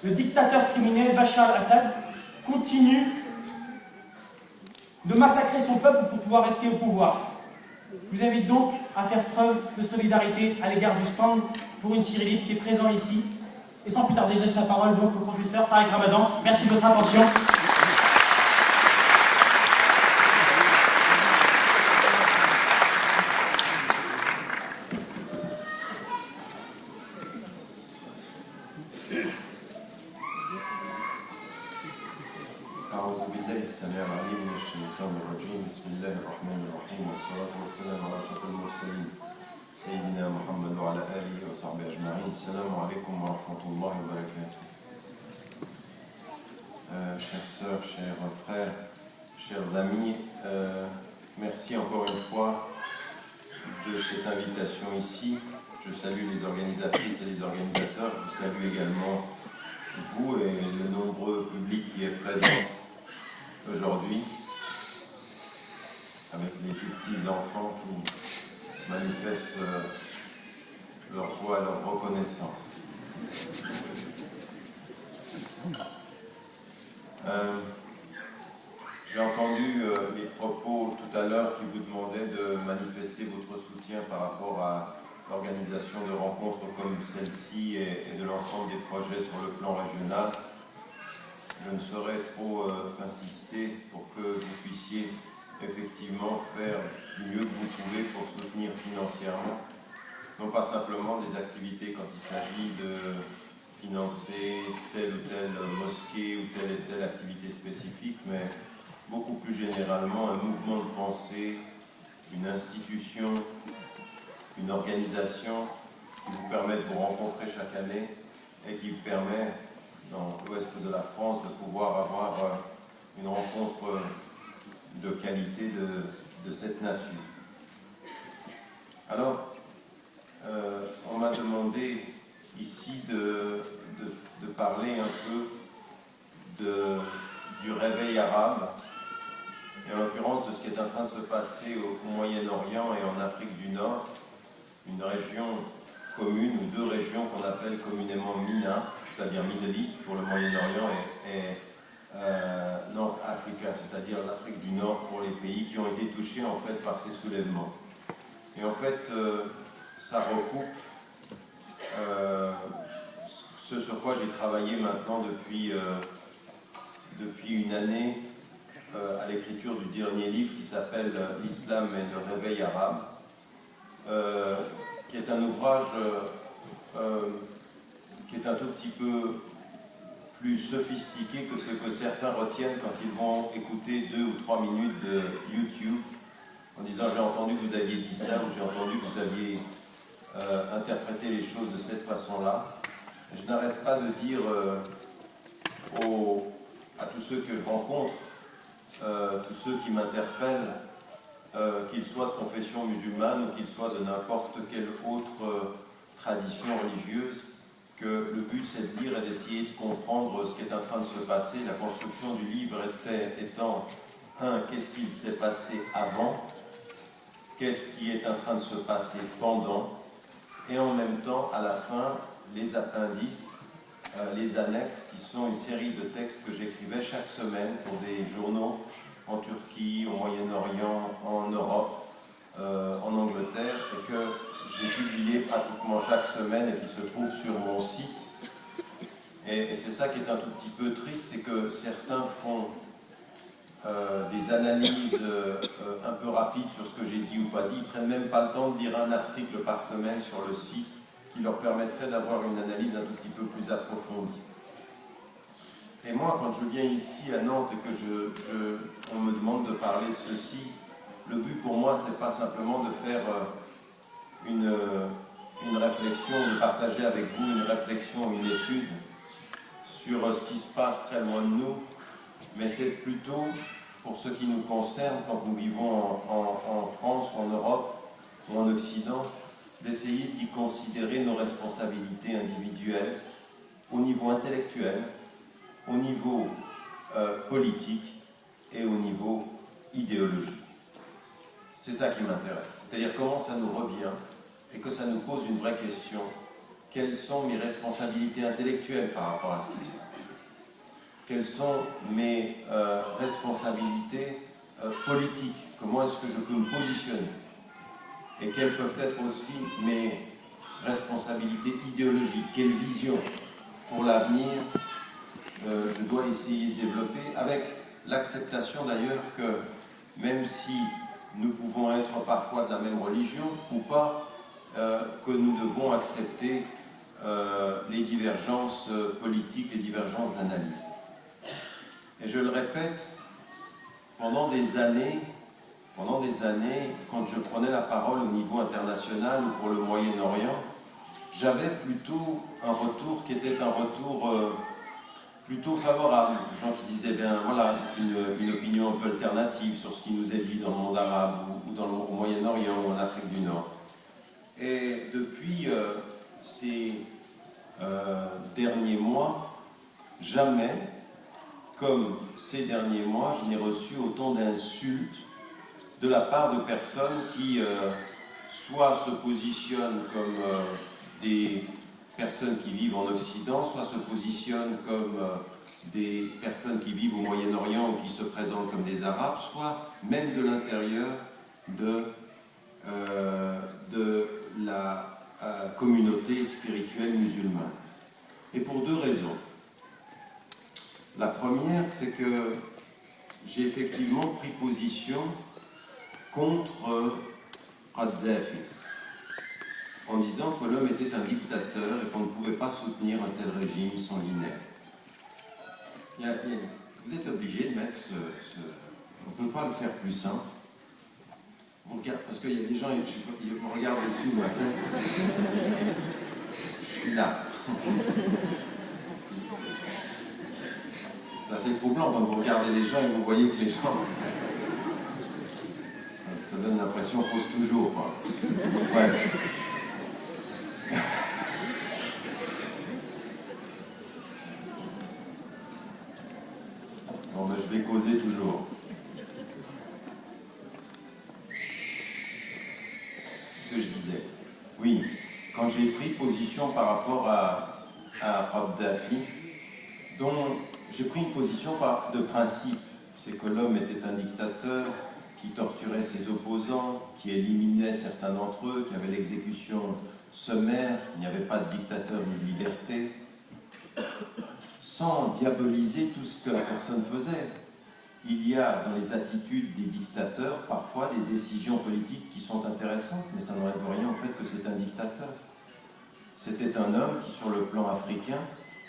le dictateur criminel Bachar al-Assad continue de massacrer son peuple pour pouvoir rester au pouvoir. Je vous invite donc à faire preuve de solidarité à l'égard du stand pour une Syrie libre qui est présent ici. Et sans plus tarder, je laisse la parole donc au professeur Tariq Ramadan. Merci de votre attention. السميع العليم من الشيطان الرجيم بسم الله الرحمن الرحيم والصلاة والسلام على أشرف المرسلين سيدنا محمد وعلى آله وصحبه أجمعين. السلام عليكم ورحمة الله وبركاته. Chères sœurs, chers frères, chers amis, merci encore une fois de cette invitation ici. Je salue les organisatrices et les organisateurs. Je vous salue également vous et le nombreux public qui est présent aujourd'hui, avec les tout petits enfants qui manifestent leur joie et leur reconnaissance. J'ai entendu les propos tout à l'heure qui vous demandaient de manifester votre soutien par rapport à l'organisation de rencontres comme celle-ci et de l'ensemble des projets sur le plan régional. Je ne saurais trop insister pour que vous puissiez effectivement faire du mieux que vous pouvez pour soutenir financièrement, non pas simplement des activités quand il s'agit de financer telle ou telle mosquée ou telle activité spécifique, mais beaucoup plus généralement un mouvement de pensée, une institution, une organisation qui vous permet de vous rencontrer chaque année et qui vous permet dans l'ouest de la France de pouvoir avoir une rencontre de qualité de cette nature. Alors, on m'a demandé ici de parler un peu du réveil arabe, et en l'occurrence de ce qui est en train de se passer au Moyen-Orient et en Afrique du Nord, une région commune ou deux régions qu'on appelle communément MENA, c'est-à-dire Middle East pour le Moyen-Orient et North Africa, c'est-à-dire l'Afrique du Nord pour les pays qui ont été touchés en fait par ces soulèvements. Et en fait, ça recoupe ce sur quoi j'ai travaillé maintenant depuis une année à l'écriture du dernier livre qui s'appelle L'Islam et le réveil arabe, qui est un ouvrage qui est un tout petit peu plus sophistiqué que ce que certains retiennent quand ils vont écouter 2 ou 3 minutes de YouTube en disant j'ai entendu que vous aviez dit ça ou j'ai entendu que vous aviez interprété les choses de cette façon-là. Je n'arrête pas de dire à tous ceux que je rencontre, tous ceux qui m'interpellent, qu'ils soient de confession musulmane ou qu'ils soient de n'importe quelle autre tradition religieuse, que le but c'est de lire et d'essayer de comprendre ce qui est en train de se passer. La construction du livre étant, qu'est-ce qu'il s'est passé avant, qu'est-ce qui est en train de se passer pendant, et en même temps, à la fin, les appendices, les annexes, qui sont une série de textes que j'écrivais chaque semaine pour des journaux en Turquie, au Moyen-Orient, en Europe, en Angleterre, et que j'ai publié pratiquement chaque semaine et qui se trouve sur mon site. Et c'est ça qui est un tout petit peu triste, c'est que certains font des analyses un peu rapides sur ce que j'ai dit ou pas dit. Ils ne prennent même pas le temps de lire un article par semaine sur le site qui leur permettrait d'avoir une analyse un tout petit peu plus approfondie. Et moi, quand je viens ici à Nantes et que on me demande de parler de ceci, le but pour moi, c'est pas simplement de faire une réflexion, de partager avec vous une réflexion, une étude sur ce qui se passe très loin de nous, mais c'est plutôt, pour ce qui nous concerne, quand nous vivons en France, en Europe ou en Occident, d'essayer d'y considérer nos responsabilités individuelles au niveau intellectuel, au niveau politique et au niveau idéologique. C'est ça qui m'intéresse. C'est-à-dire comment ça nous revient et que ça nous pose une vraie question. quelles sont mes responsabilités intellectuelles par rapport à ce qui se passe, quelles sont mes responsabilités politiques, comment est-ce que je peux me positionner, et quelles peuvent être aussi mes responsabilités idéologiques, quelle vision pour l'avenir je dois essayer de développer, avec l'acceptation d'ailleurs que même si nous pouvons être parfois de la même religion ou pas, que nous devons accepter les divergences politiques, les divergences d'analyse. Et je le répète, pendant des années, quand je prenais la parole au niveau international ou pour le Moyen-Orient, j'avais plutôt un retour qui était un retour plutôt favorable. Des gens qui disaient, bien voilà, c'est une opinion un peu alternative sur ce qui nous est dit dans le monde arabe ou au Moyen-Orient ou en Afrique du Nord. Et depuis ces derniers mois, jamais, comme ces derniers mois, je n'ai reçu autant d'insultes de la part de personnes qui soit se positionnent comme des personnes qui vivent en Occident, soit se positionnent comme des personnes qui vivent au Moyen-Orient ou qui se présentent comme des Arabes, soit même de l'intérieur de la communauté spirituelle musulmane. Et pour deux raisons. La première, c'est que j'ai effectivement pris position contre Kadhafi, en disant que l'homme était un dictateur et qu'on ne pouvait pas soutenir un tel régime sanguinaire. Vous êtes obligé de mettre on ne peut pas le faire plus simple. Parce qu'il y a des gens qui me regardent dessus le matin. Je suis là. C'est assez troublant quand vous regardez les gens et vous voyez que les gens... Ça donne l'impression qu'on pose toujours. Ouais. Bon, ben, je vais causer toujours. Ce que je disais. Oui, quand j'ai pris position par rapport à Kadhafi, dont j'ai pris une position de principe, c'est que l'homme était un dictateur qui torturait ses opposants, qui éliminait certains d'entre eux, qui avait l'exécution sommaire, il n'y avait pas de dictateur ni de liberté, sans diaboliser tout ce que la personne faisait. Il y a dans les attitudes des dictateurs parfois des décisions politiques qui sont intéressantes, mais ça n'enlève rien au fait que c'est un dictateur. C'était un homme qui, sur le plan africain,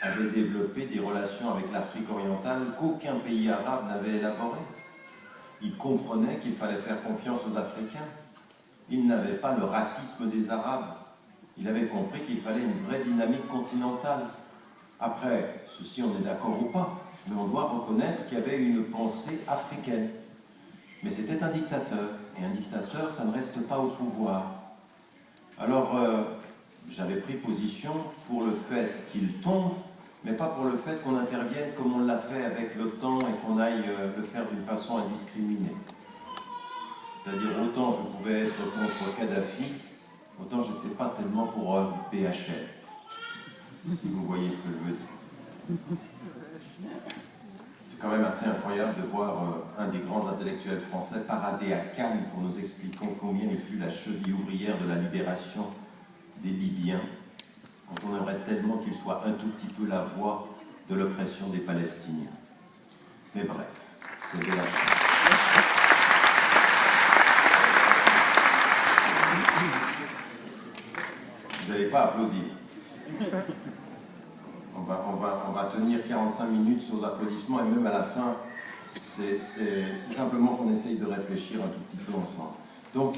avait développé des relations avec l'Afrique orientale qu'aucun pays arabe n'avait élaborées. Il comprenait qu'il fallait faire confiance aux Africains. Il n'avait pas le racisme des Arabes. Il avait compris qu'il fallait une vraie dynamique continentale. Après, ceci on est d'accord ou pas, mais on doit reconnaître qu'il y avait une pensée africaine. Mais c'était un dictateur. Et un dictateur, ça ne reste pas au pouvoir. Alors, j'avais pris position pour le fait qu'il tombe, mais pas pour le fait qu'on intervienne comme on l'a fait avec l'OTAN et qu'on aille le faire d'une façon indiscriminée. C'est-à-dire, autant je pouvais être contre Kadhafi, autant je n'étais pas tellement pour PHL. Si vous voyez ce que je veux dire. C'est quand même assez incroyable de voir un des grands intellectuels français parader à Cannes pour nous expliquer combien il fut la cheville ouvrière de la libération des Libyens, quand on aimerait tellement qu'il soit un tout petit peu la voix de l'oppression des Palestiniens. Mais bref, c'est de la chance. Vous n'allez pas applaudir. On va tenir 45 minutes sur les applaudissements et même à la fin, c'est simplement qu'on essaye de réfléchir un tout petit peu ensemble. Donc,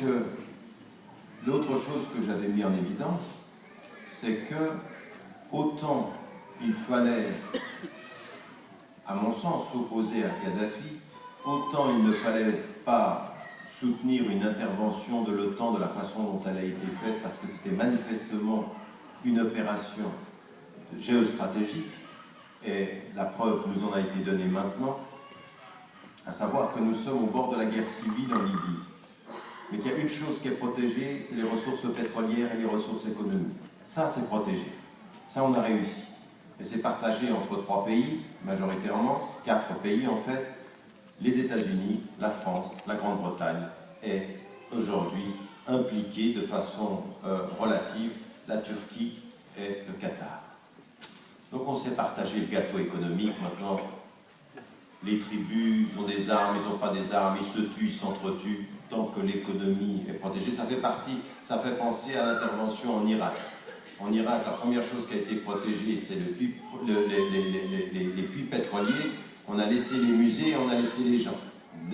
l'autre chose que j'avais mis en évidence, c'est que autant il fallait, à mon sens, s'opposer à Kadhafi, autant il ne fallait pas soutenir une intervention de l'OTAN de la façon dont elle a été faite, parce que c'était manifestement une opération géostratégique, et la preuve nous en a été donnée maintenant, à savoir que nous sommes au bord de la guerre civile en Libye. Mais qu'il y a une chose qui est protégée, c'est les ressources pétrolières et les ressources économiques. Ça, c'est protégé. Ça, on a réussi. Et c'est partagé entre 3 pays, majoritairement, 4 pays en fait, les États-Unis, la France, la Grande-Bretagne et aujourd'hui impliqués de façon relative la Turquie et le Qatar. Donc on s'est partagé le gâteau économique. Maintenant, les tribus ont des armes, ils n'ont pas des armes, ils se tuent, ils s'entretuent, tant que l'économie est protégée. Ça fait penser à l'intervention en Irak. En Irak, la première chose qui a été protégée, c'est les puits pétroliers. On a laissé les musées, on a laissé les gens.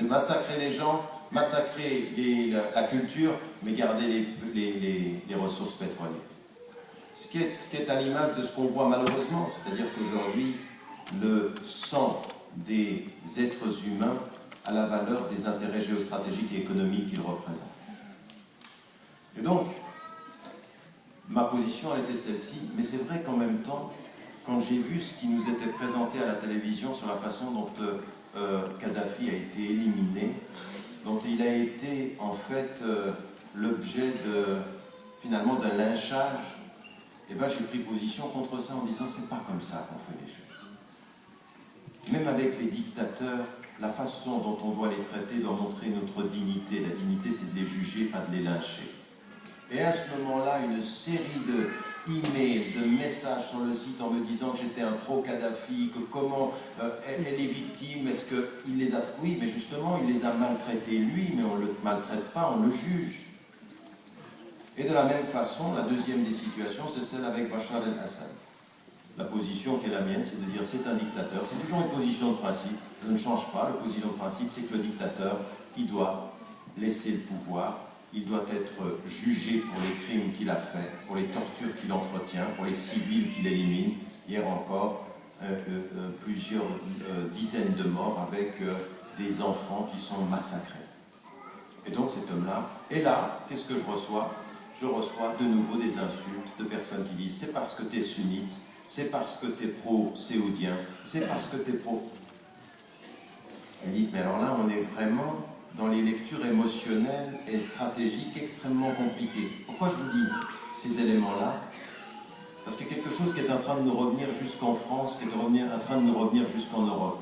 Massacrer les gens, massacrer la culture, mais garder les ressources pétrolières. Ce qui est à l'image de ce qu'on voit malheureusement, c'est-à-dire qu'aujourd'hui, le sang des êtres humains a la valeur des intérêts géostratégiques et économiques qu'ils représentent. Et donc, ma position a été celle-ci, mais c'est vrai qu'en même temps, quand j'ai vu ce qui nous était présenté à la télévision sur la façon dont Kadhafi a été éliminé, dont il a été en fait l'objet finalement d'un lynchage, et ben j'ai pris position contre ça en disant c'est pas comme ça qu'on fait les choses. Même avec les dictateurs, la façon dont on doit les traiter doit montrer notre dignité. La dignité, c'est de les juger, pas de les lyncher. Et à ce moment-là, une série d'emails, de messages sur le site en me disant que j'étais un pro-Kadhafi, que comment elle est victime, est-ce qu'il les a... Oui, mais justement, il les a maltraités lui, mais on ne le maltraite pas, on le juge. Et de la même façon, la deuxième des situations, c'est celle avec Bachar el-Assad. La position qui est la mienne, c'est de dire c'est un dictateur. C'est toujours une position de principe. Je ne change pas. La position de principe, c'est que le dictateur, il doit laisser le pouvoir. Il doit être jugé pour les crimes qu'il a faits, pour les tortures qu'il entretient, pour les civils qu'il élimine. Hier encore, plusieurs dizaines de morts avec des enfants qui sont massacrés. Et donc cet homme-là, et là, qu'est-ce que je reçois? Je reçois de nouveau des insultes de personnes qui disent c'est parce que tu es sunnite, c'est parce que tu es pro-séoudien, c'est parce que tu es pro... Elle dit, mais alors là, on est vraiment dans les lectures émotionnelles et stratégiques extrêmement compliquées. Pourquoi je vous dis ces éléments-là? Parce qu'il y a quelque chose qui est en train de nous revenir jusqu'en France, qui est en train de nous revenir jusqu'en Europe.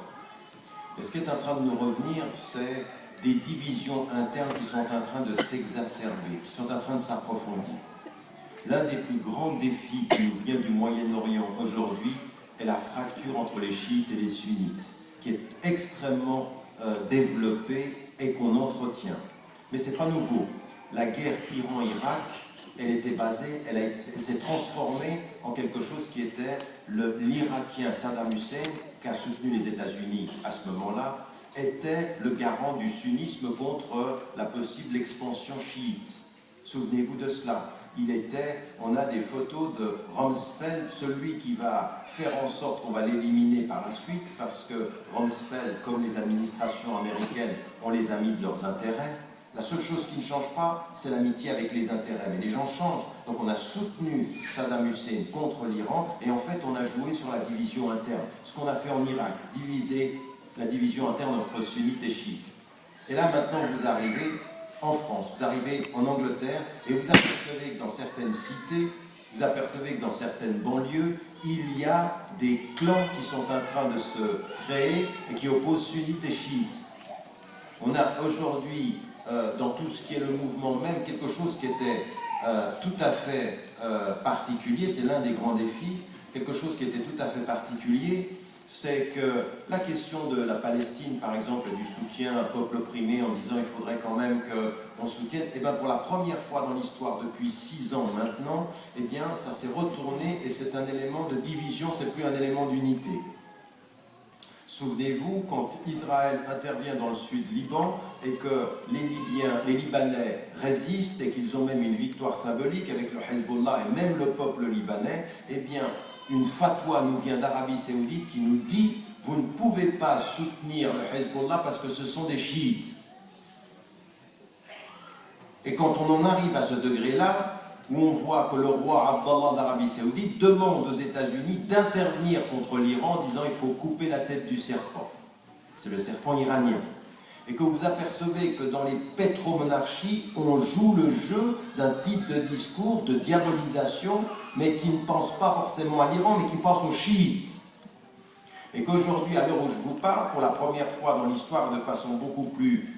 Et ce qui est en train de nous revenir, c'est des divisions internes qui sont en train de s'exacerber, qui sont en train de s'approfondir. L'un des plus grands défis qui nous vient du Moyen-Orient aujourd'hui est la fracture entre les chiites et les sunnites, qui est extrêmement développée et qu'on entretient. Mais ce n'est pas nouveau. La guerre Iran-Irak, elle était basée, elle s'est transformée en quelque chose qui était l'Irakien Saddam Hussein, qui a soutenu les États-Unis à ce moment-là, était le garant du sunnisme contre la possible expansion chiite. Souvenez-vous de cela. On a des photos de Rumsfeld, celui qui va faire en sorte qu'on va l'éliminer par la suite, parce que Rumsfeld, comme les administrations américaines, on les a mis de leurs intérêts. La seule chose qui ne change pas, c'est l'amitié avec les intérêts. Mais les gens changent. Donc on a soutenu Saddam Hussein contre l'Iran, et en fait on a joué sur la division interne. Ce qu'on a fait en Irak, diviser la division interne entre sunnites et chiites. Et là maintenant vous arrivez en France, vous arrivez en Angleterre, et vous apercevez que dans certaines cités, vous apercevez que dans certaines banlieues, il y a des clans qui sont en train de se créer et qui opposent sunnites et chiites. On a aujourd'hui, dans tout ce qui est le mouvement même, quelque chose qui était tout à fait particulier, c'est l'un des grands défis, quelque chose qui était tout à fait particulier, c'est que la question de la Palestine, par exemple, du soutien à un peuple opprimé en disant il faudrait quand même qu'on soutienne, et bien pour la première fois dans l'histoire, depuis 6 ans maintenant, eh bien ça s'est retourné et c'est un élément de division, c'est plus un élément d'unité. Souvenez-vous, quand Israël intervient dans le sud Liban et que les Libanais résistent et qu'ils ont même une victoire symbolique avec le Hezbollah et même le peuple libanais, eh bien, une fatwa nous vient d'Arabie Saoudite qui nous dit « Vous ne pouvez pas soutenir le Hezbollah parce que ce sont des chiites ». Et quand on en arrive à ce degré-là, où on voit que le roi Abdallah d'Arabie Saoudite demande aux États-Unis d'intervenir contre l'Iran en disant il faut couper la tête du serpent. C'est le serpent iranien. Et que vous apercevez que dans les pétromonarchies, on joue le jeu d'un type de discours de diabolisation mais qui ne pensent pas forcément à l'Iran, mais qui pensent aux chiites. Et qu'aujourd'hui, à l'heure où je vous parle, pour la première fois dans l'histoire, de façon beaucoup plus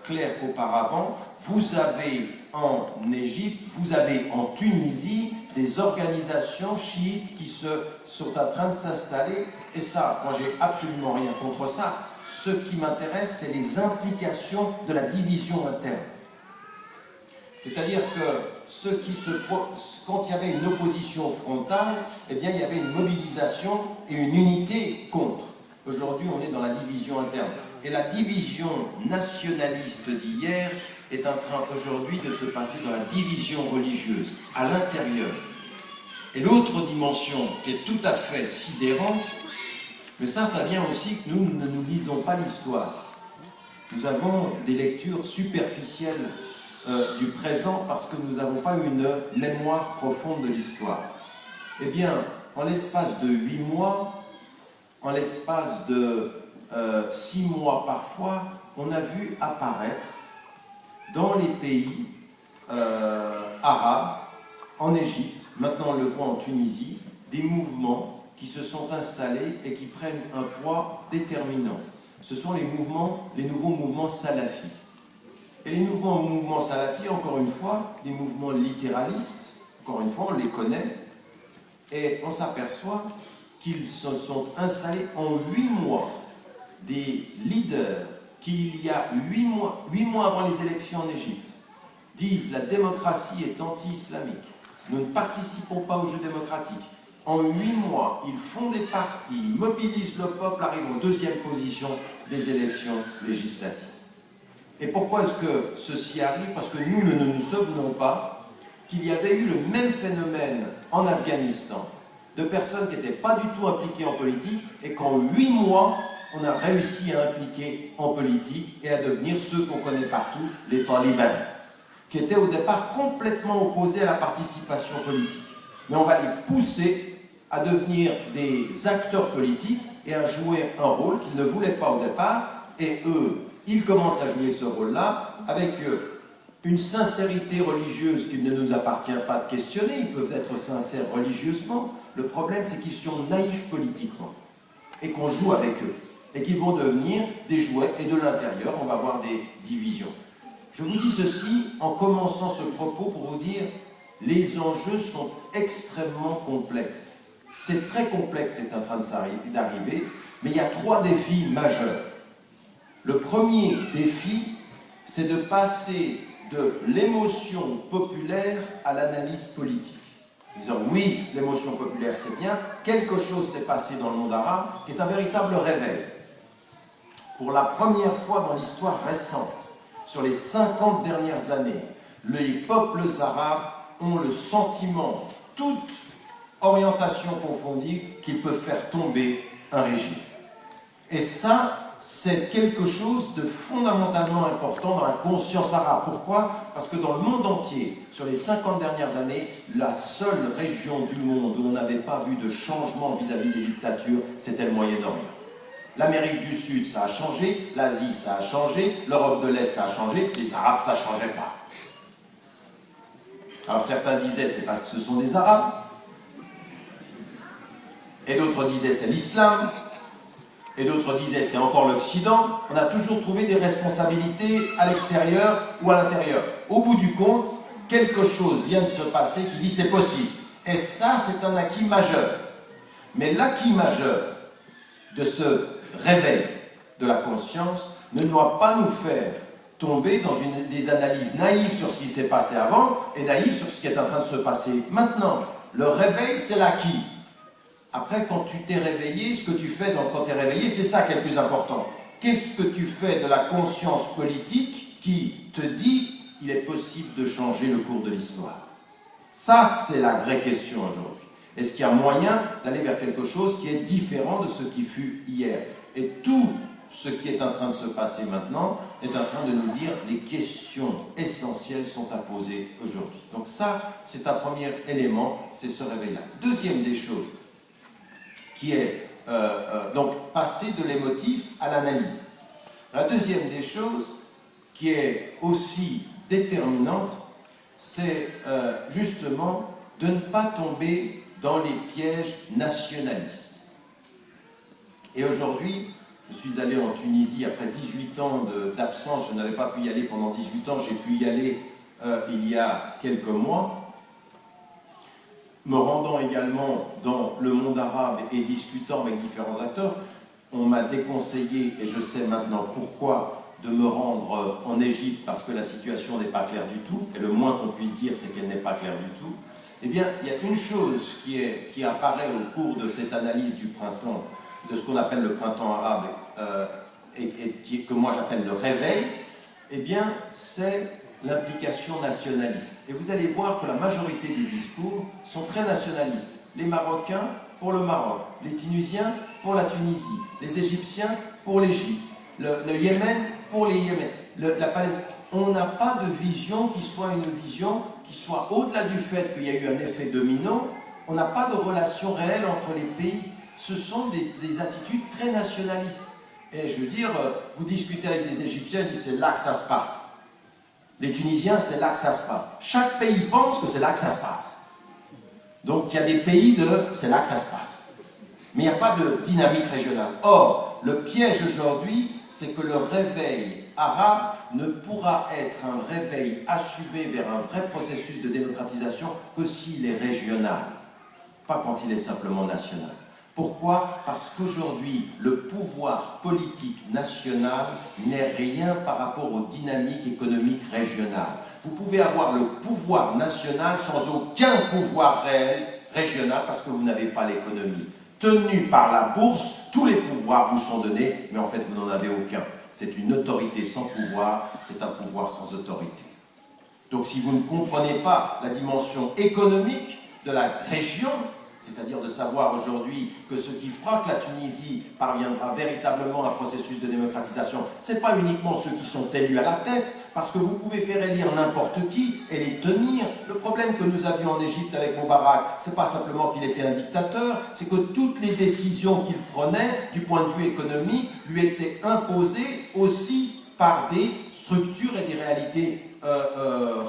claire qu'auparavant, vous avez en Égypte, vous avez en Tunisie des organisations chiites qui sont en train de s'installer. Et ça, moi j'ai absolument rien contre ça. Ce qui m'intéresse, c'est les implications de la division interne. C'est-à-dire que quand il y avait une opposition frontale, eh bien il y avait une mobilisation et une unité contre. Aujourd'hui, on est dans la division interne. Et la division nationaliste d'hier est en train aujourd'hui de se passer dans la division religieuse, à l'intérieur. Et l'autre dimension qui est tout à fait sidérante, mais ça vient aussi que nous ne nous lisons pas l'histoire. Nous avons des lectures superficielles du présent parce que nous n'avons pas une mémoire profonde de l'histoire. Eh bien, en l'espace de 8 mois, en l'espace de 6 mois parfois, on a vu apparaître dans les pays arabes, en Égypte, maintenant on le voit en Tunisie, des mouvements qui se sont installés et qui prennent un poids déterminant. Ce sont les nouveaux mouvements salafis. Et les nouveaux mouvements salafis, encore une fois, des mouvements littéralistes, encore une fois, on les connaît, et on s'aperçoit qu'ils se sont installés en 8 mois. Des leaders qui, il y a 8 mois avant les élections en Égypte, disent la démocratie est anti-islamique, nous ne participons pas au jeu démocratique. En 8 mois, ils font des partis, mobilisent le peuple, arrivent en 2e position des élections législatives. Et pourquoi est-ce que ceci arrive? Parce que nous ne nous souvenons pas qu'il y avait eu le même phénomène en Afghanistan, de personnes qui n'étaient pas du tout impliquées en politique, et qu'en 8 mois, on a réussi à impliquer en politique et à devenir ceux qu'on connaît partout, les talibans, qui étaient au départ complètement opposés à la participation politique. Mais on va les pousser à devenir des acteurs politiques et à jouer un rôle qu'ils ne voulaient pas au départ, et eux, ils commencent à jouer ce rôle-là avec une sincérité religieuse qu'il ne nous appartient pas de questionner. Ils peuvent être sincères religieusement. Le problème, c'est qu'ils sont naïfs politiquement et qu'on joue avec eux et qu'ils vont devenir des jouets, et de l'intérieur, on va avoir des divisions. Je vous dis ceci en commençant ce propos pour vous dire les enjeux sont extrêmement complexes. C'est très complexe, c'est en train d'arriver, mais il y a 3 défis majeurs. Le premier défi, c'est de passer de l'émotion populaire à l'analyse politique. Disant oui, l'émotion populaire c'est bien, quelque chose s'est passé dans le monde arabe qui est un véritable réveil. Pour la première fois dans l'histoire récente, sur les 50 dernières années, les peuples arabes ont le sentiment, toute orientation confondue, qu'ils peuvent faire tomber un régime. Et ça, c'est quelque chose de fondamentalement important dans la conscience arabe. Pourquoi? Parce que dans le monde entier, sur les 50 dernières années, la seule région du monde où on n'avait pas vu de changement vis-à-vis des dictatures, c'était le Moyen-Orient. L'Amérique du Sud, ça a changé, l'Asie, ça a changé, l'Europe de l'Est, ça a changé, les Arabes, ça ne changeait pas. Alors certains disaient c'est parce que ce sont des Arabes, et d'autres disaient c'est l'islam, et d'autres disaient c'est encore l'Occident. On a toujours trouvé des responsabilités à l'extérieur ou à l'intérieur. Au bout du compte, quelque chose vient de se passer qui dit c'est possible. Et ça, c'est un acquis majeur. Mais l'acquis majeur de ce réveil de la conscience ne doit pas nous faire tomber dans des analyses naïves sur ce qui s'est passé avant et naïves sur ce qui est en train de se passer maintenant. Le réveil, c'est l'acquis. Après, quand tu t'es réveillé, ce que tu fais quand tu es réveillé, c'est ça qui est le plus important. Qu'est-ce que tu fais de la conscience politique qui te dit qu'il est possible de changer le cours de l'histoire? Ça, c'est la vraie question aujourd'hui. Est-ce qu'il y a moyen d'aller vers quelque chose qui est différent de ce qui fut hier? Et tout ce qui est en train de se passer maintenant est en train de nous dire les questions essentielles sont à poser aujourd'hui. Donc ça, c'est un premier élément, c'est ce réveil-là. Deuxième des choses, qui est donc passer de l'émotif à l'analyse. La deuxième des choses, qui est aussi déterminante, c'est justement de ne pas tomber dans les pièges nationalistes. Et aujourd'hui, je suis allé en Tunisie après 18 ans d'absence, je n'avais pas pu y aller pendant 18 ans, j'ai pu y aller il y a quelques mois. Me rendant également dans le monde arabe et discutant avec différents acteurs, on m'a déconseillé, et je sais maintenant pourquoi, de me rendre en Égypte parce que la situation n'est pas claire du tout, et le moins qu'on puisse dire, c'est qu'elle n'est pas claire du tout. Eh bien, il y a une chose qui apparaît au cours de cette analyse du printemps, de ce qu'on appelle le printemps arabe, que moi j'appelle le réveil, eh bien, c'est l'implication nationaliste. Et vous allez voir que la majorité des discours sont très nationalistes. Les Marocains pour le Maroc, les Tunisiens pour la Tunisie, les Égyptiens pour l'Égypte, le Yémen pour les Yémen. On n'a pas de vision qui soit une vision qui soit au-delà du fait qu'il y a eu un effet domino. On n'a pas de relation réelle entre les pays. Ce sont des attitudes très nationalistes. Et je veux dire, vous discutez avec des Égyptiens, ils disent c'est là que ça se passe. Les Tunisiens, c'est là que ça se passe. Chaque pays pense que c'est là que ça se passe. Donc il y a des pays c'est là que ça se passe. Mais il n'y a pas de dynamique régionale. Or, le piège aujourd'hui, c'est que le réveil arabe ne pourra être un réveil assumé vers un vrai processus de démocratisation que s'il est régional, pas quand il est simplement national. Pourquoi? Parce qu'aujourd'hui, le pouvoir politique national n'est rien par rapport aux dynamiques économiques régionales. Vous pouvez avoir le pouvoir national sans aucun pouvoir réel régional parce que vous n'avez pas l'économie. Tenu par la bourse, tous les pouvoirs vous sont donnés, mais en fait vous n'en avez aucun. C'est une autorité sans pouvoir, c'est un pouvoir sans autorité. Donc si vous ne comprenez pas la dimension économique de la région, c'est-à-dire de savoir aujourd'hui que ce qui fera que la Tunisie parviendra véritablement à un processus de démocratisation, ce n'est pas uniquement ceux qui sont élus à la tête, parce que vous pouvez faire élire n'importe qui et les tenir. Le problème que nous avions en Égypte avec Moubarak, ce n'est pas simplement qu'il était un dictateur, c'est que toutes les décisions qu'il prenait, du point de vue économique, lui étaient imposées aussi par des structures et des réalités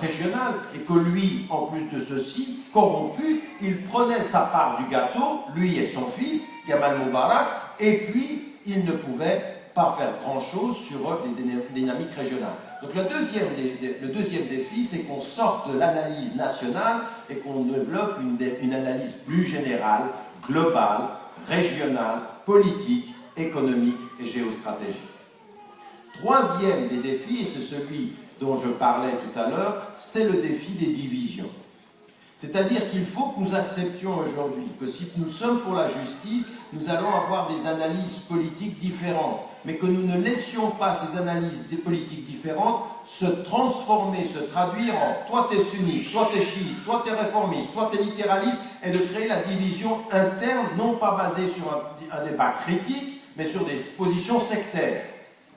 régionales, et que lui, en plus de ceci, corrompu, il prenait sa part du gâteau, lui et son fils, Gamal Moubarak, et puis il ne pouvait pas faire grand-chose sur les dynamiques régionales. Donc le deuxième défi, c'est qu'on sorte de l'analyse nationale et qu'on développe une analyse plus générale, globale, régionale, politique, économique et géostratégique. Troisième des défis, et c'est celui dont je parlais tout à l'heure, c'est le défi des divisions. C'est-à-dire qu'il faut que nous acceptions aujourd'hui que si nous sommes pour la justice, nous allons avoir des analyses politiques différentes, mais que nous ne laissions pas ces analyses politiques différentes se transformer, se traduire en toi t'es sunnite, toi t'es chiite, toi t'es réformiste, toi t'es littéraliste, et de créer la division interne, non pas basée sur un débat critique, mais sur des positions sectaires.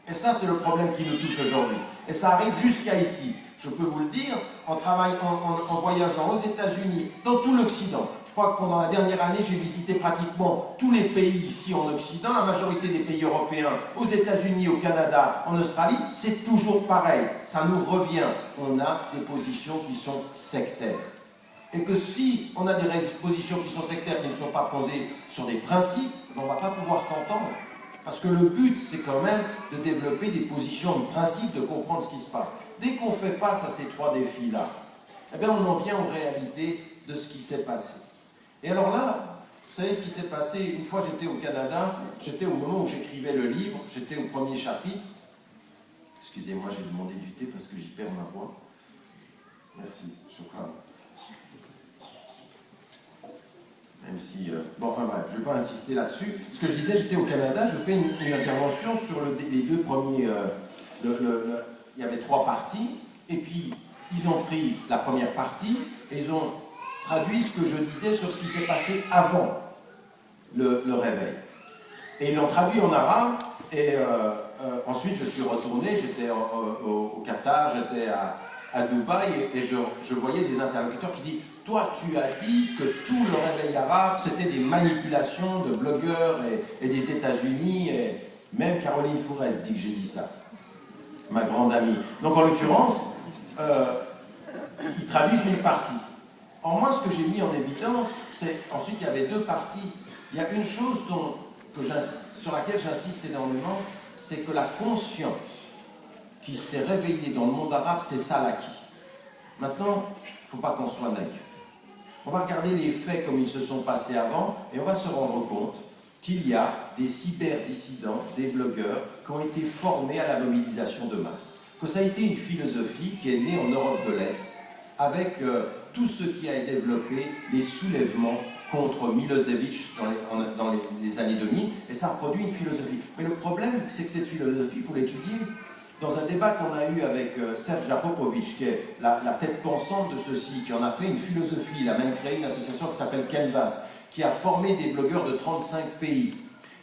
Et ça, c'est le problème qui nous touche aujourd'hui. Et ça arrive jusqu'à ici. Je peux vous le dire, en voyageant aux États-Unis, dans tout l'Occident. Je crois que pendant la dernière année, j'ai visité pratiquement tous les pays ici en Occident, la majorité des pays européens, aux États-Unis, au Canada, en Australie, c'est toujours pareil. Ça nous revient. On a des positions qui sont sectaires. Et que si on a des positions qui sont sectaires, qui ne sont pas posées sur des principes, on ne va pas pouvoir s'entendre. Parce que le but, c'est quand même de développer des positions de principe, de comprendre ce qui se passe. Dès qu'on fait face à ces trois défis-là, eh bien, on en vient aux réalités de ce qui s'est passé. Et alors là, vous savez ce qui s'est passé? Une fois, j'étais au Canada, j'étais au moment où j'écrivais le livre, j'étais au premier chapitre. Excusez-moi, j'ai demandé du thé parce que j'y perds ma voix. Merci, shukran. Même si... bon, enfin bref, je ne vais pas insister là-dessus. Ce que je disais, j'étais au Canada, je fais une intervention sur les deux premiers... il y avait trois parties, et puis ils ont pris la première partie, et ils ont traduit ce que je disais sur ce qui s'est passé avant le réveil. Et ils l'ont traduit en arabe, et ensuite je suis retourné, j'étais au Qatar, j'étais à Dubaï, et je voyais des interlocuteurs qui disent « Toi, tu as dit que tout le réveil arabe, c'était des manipulations de blogueurs et des États-Unis, et même Caroline Fourès dit que j'ai dit ça, ma grande amie. » Donc en l'occurrence, ils traduisent une partie. Or moi, ce que j'ai mis en évidence, c'est ensuite il y avait deux parties. Il y a une chose sur laquelle j'insiste énormément, c'est que la conscience qui s'est réveillée dans le monde arabe, c'est ça l'acquis. Maintenant, il ne faut pas qu'on soit naïf. On va regarder les faits comme ils se sont passés avant et on va se rendre compte qu'il y a des cyberdissidents, des blogueurs qui ont été formés à la mobilisation de masse. Que ça a été une philosophie qui est née en Europe de l'Est avec tout ce qui a développé les soulèvements contre Milosevic dans les années 2000 et ça a produit une philosophie. Mais le problème, c'est que cette philosophie, il faut l'étudier. Dans un débat qu'on a eu avec Serge Japopovic, qui est la tête pensante de ceci, qui en a fait une philosophie, il a même créé une association qui s'appelle Canvas, qui a formé des blogueurs de 35 pays.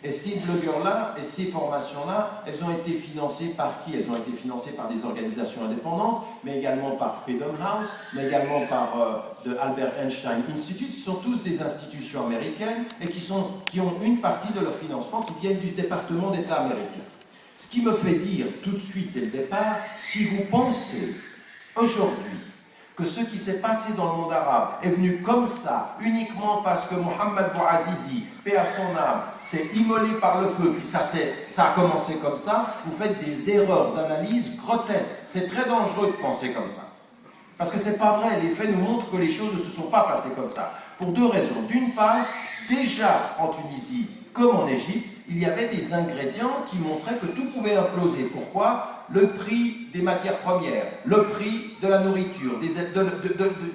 Et ces blogueurs-là et ces formations-là, elles ont été financées par qui? Elles ont été financées par des organisations indépendantes, mais également par Freedom House, mais également par the Albert Einstein Institute, qui sont tous des institutions américaines et qui ont une partie de leur financement qui viennent du département d'État américain. Ce qui me fait dire tout de suite dès le départ, si vous pensez aujourd'hui que ce qui s'est passé dans le monde arabe est venu comme ça, uniquement parce que Mohamed Bouazizi, paix à son âme, s'est immolé par le feu, puis ça a commencé comme ça, vous faites des erreurs d'analyse grotesques. C'est très dangereux de penser comme ça. Parce que c'est pas vrai, les faits nous montrent que les choses ne se sont pas passées comme ça. Pour deux raisons. D'une part, déjà en Tunisie, comme en Égypte, il y avait des ingrédients qui montraient que tout pouvait imploser. Pourquoi? Le prix des matières premières, le prix de la nourriture,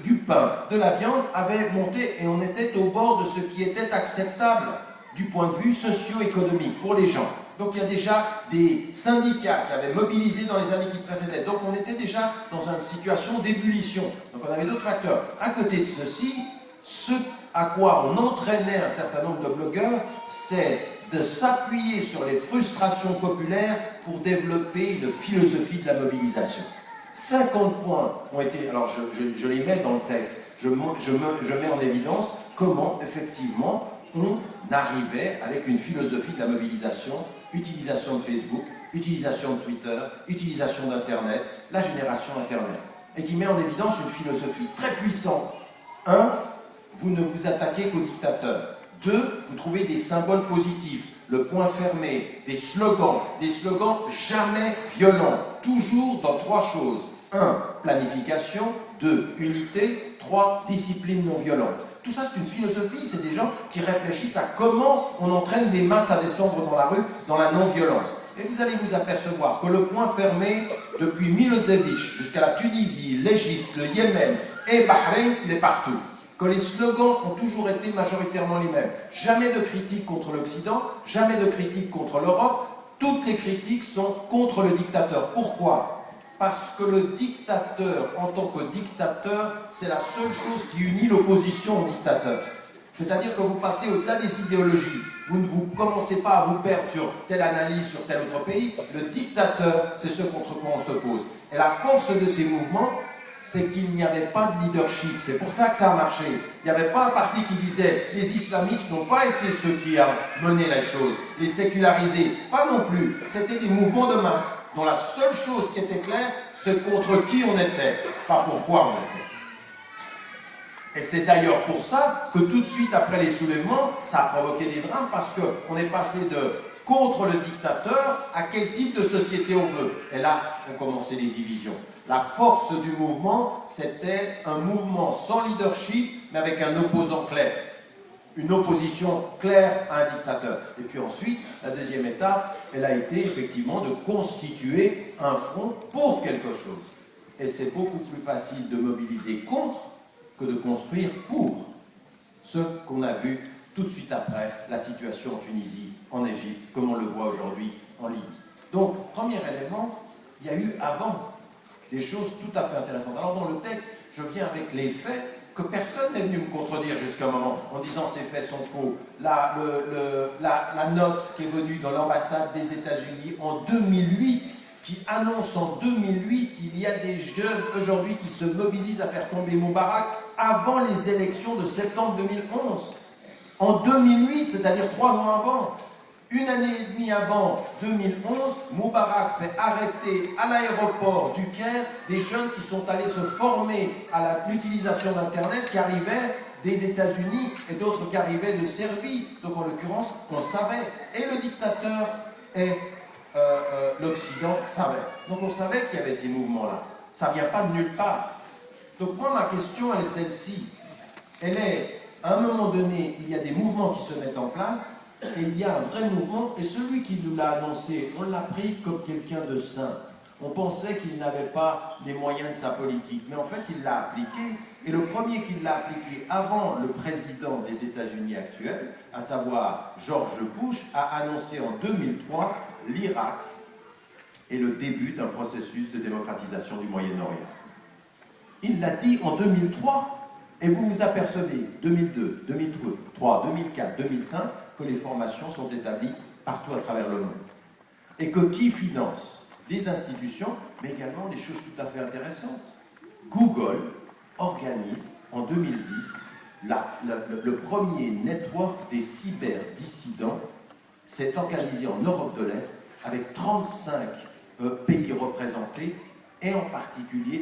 du pain, de la viande avait monté et on était au bord de ce qui était acceptable du point de vue socio-économique pour les gens. Donc il y a déjà des syndicats qui avaient mobilisé dans les années qui précédaient. Donc on était déjà dans une situation d'ébullition. Donc on avait d'autres acteurs. À côté de ceci, ce à quoi on entraînait un certain nombre de blogueurs, c'est de s'appuyer sur les frustrations populaires pour développer une philosophie de la mobilisation. 50 points ont été, alors je les mets dans le texte, je mets en évidence comment effectivement on arrivait avec une philosophie de la mobilisation, utilisation de Facebook, utilisation de Twitter, utilisation d'Internet, la génération Internet, et qui met en évidence une philosophie très puissante. 1. Vous ne vous attaquez qu'aux dictateurs. 2. Vous trouvez des symboles positifs, le point fermé, des slogans jamais violents, toujours dans 3 choses. 1. Planification. 2. Unité. 3. Discipline non violente. Tout ça, c'est une philosophie, c'est des gens qui réfléchissent à comment on entraîne des masses à descendre dans la rue, dans la non-violence. Et vous allez vous apercevoir que le point fermé, depuis Milosevic jusqu'à la Tunisie, l'Égypte, le Yémen et Bahreïn, il est partout. Que les slogans ont toujours été majoritairement les mêmes. Jamais de critique contre l'Occident, jamais de critique contre l'Europe. Toutes les critiques sont contre le dictateur. Pourquoi ? Parce que le dictateur, en tant que dictateur, c'est la seule chose qui unit l'opposition au dictateur. C'est-à-dire que vous passez au-delà des idéologies. Vous ne vous commencez pas à vous perdre sur telle analyse, sur tel autre pays. Le dictateur, c'est ce contre quoi on s'oppose. Et la force de ces mouvements, c'est qu'il n'y avait pas de leadership. C'est pour ça que ça a marché. Il n'y avait pas un parti qui disait « les islamistes n'ont pas été ceux qui ont mené la chose, les sécularisés, pas non plus ». C'était des mouvements de masse dont la seule chose qui était claire, c'est contre qui on était, pas pourquoi on était. Et c'est d'ailleurs pour ça que tout de suite après les soulèvements, ça a provoqué des drames parce qu'on est passé de contre le dictateur à quel type de société on veut. Et là, ont commencé les divisions. La force du mouvement, c'était un mouvement sans leadership, mais avec un opposant clair. Une opposition claire à un dictateur. Et puis ensuite, la deuxième étape, elle a été effectivement de constituer un front pour quelque chose. Et c'est beaucoup plus facile de mobiliser contre que de construire pour. Ce qu'on a vu tout de suite après la situation en Tunisie, en Égypte, comme on le voit aujourd'hui en Libye. Donc, premier élément, il y a eu avant des choses tout à fait intéressantes. Alors dans le texte, je viens avec les faits que personne n'est venu me contredire jusqu'à un moment en disant ces faits sont faux. La note qui est venue dans l'ambassade des États-Unis en 2008, qui annonce en 2008 qu'il y a des jeunes aujourd'hui qui se mobilisent à faire tomber Moubarak avant les élections de septembre 2011. En 2008, c'est-à-dire 3 ans avant, Une année et demie avant 2011, Moubarak fait arrêter à l'aéroport du Caire des jeunes qui sont allés se former à l'utilisation d'Internet, qui arrivaient des États-Unis et d'autres qui arrivaient de Serbie. Donc en l'occurrence, on savait. Et le dictateur et l'Occident savaient. Donc on savait qu'il y avait ces mouvements-là. Ça ne vient pas de nulle part. Donc moi, ma question, elle est celle-ci. Elle est, à un moment donné, il y a des mouvements qui se mettent en place, et il y a un vrai mouvement, et celui qui nous l'a annoncé, on l'a pris comme quelqu'un de sain. On pensait qu'il n'avait pas les moyens de sa politique, mais en fait, il l'a appliqué. Et le premier qui l'a appliqué avant le président des États-Unis actuel, à savoir George Bush, a annoncé en 2003 l'Irak et le début d'un processus de démocratisation du Moyen-Orient. Il l'a dit en 2003, et vous vous apercevez, 2002, 2003, 2004, 2005, que les formations sont établies partout à travers le monde. Et que qui finance des institutions, mais également des choses tout à fait intéressantes. Google organise en 2010 le premier network des cyberdissidents. C'est organisé en Europe de l'Est avec 35 pays représentés. Et en particulier,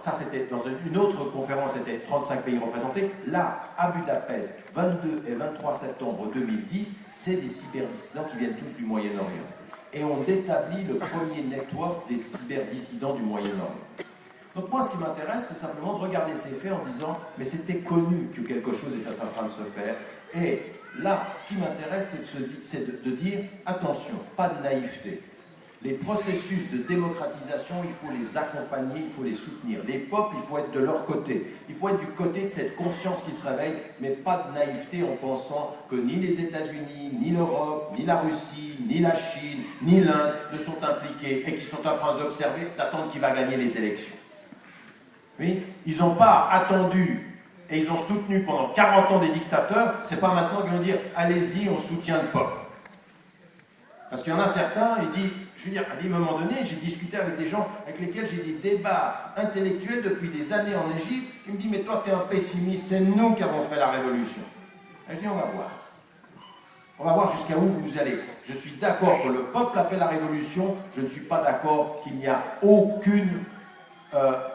ça c'était dans une autre conférence, c'était 35 pays représentés. Là, à Budapest, 22 et 23 septembre 2010, c'est des cyberdissidents qui viennent tous du Moyen-Orient. Et on établit le premier network des cyberdissidents du Moyen-Orient. Donc moi, ce qui m'intéresse, c'est simplement de regarder ces faits en disant, mais c'était connu que quelque chose était en train de se faire. Et là, ce qui m'intéresse, c'est de dire, attention, pas de naïveté. Les processus de démocratisation, il faut les accompagner, il faut les soutenir. Les peuples, il faut être de leur côté. Il faut être du côté de cette conscience qui se réveille, mais pas de naïveté en pensant que ni les États-Unis, ni l'Europe, ni la Russie, ni la Chine, ni l'Inde ne sont impliqués et qui sont en train d'observer, d'attendre qui va gagner les élections. Oui, ils n'ont pas attendu et ils ont soutenu pendant 40 ans des dictateurs. C'est pas maintenant qu'ils vont dire allez-y, on soutient le peuple. Parce qu'il y en a certains, je veux dire, à un moment donné, j'ai discuté avec des gens avec lesquels j'ai des débats intellectuels depuis des années en Égypte. Ils me disent, mais toi, tu es un pessimiste, c'est nous qui avons fait la révolution. Je dis, on va voir. On va voir jusqu'à où vous allez. Je suis d'accord que le peuple a fait la révolution, je ne suis pas d'accord qu'il n'y a aucune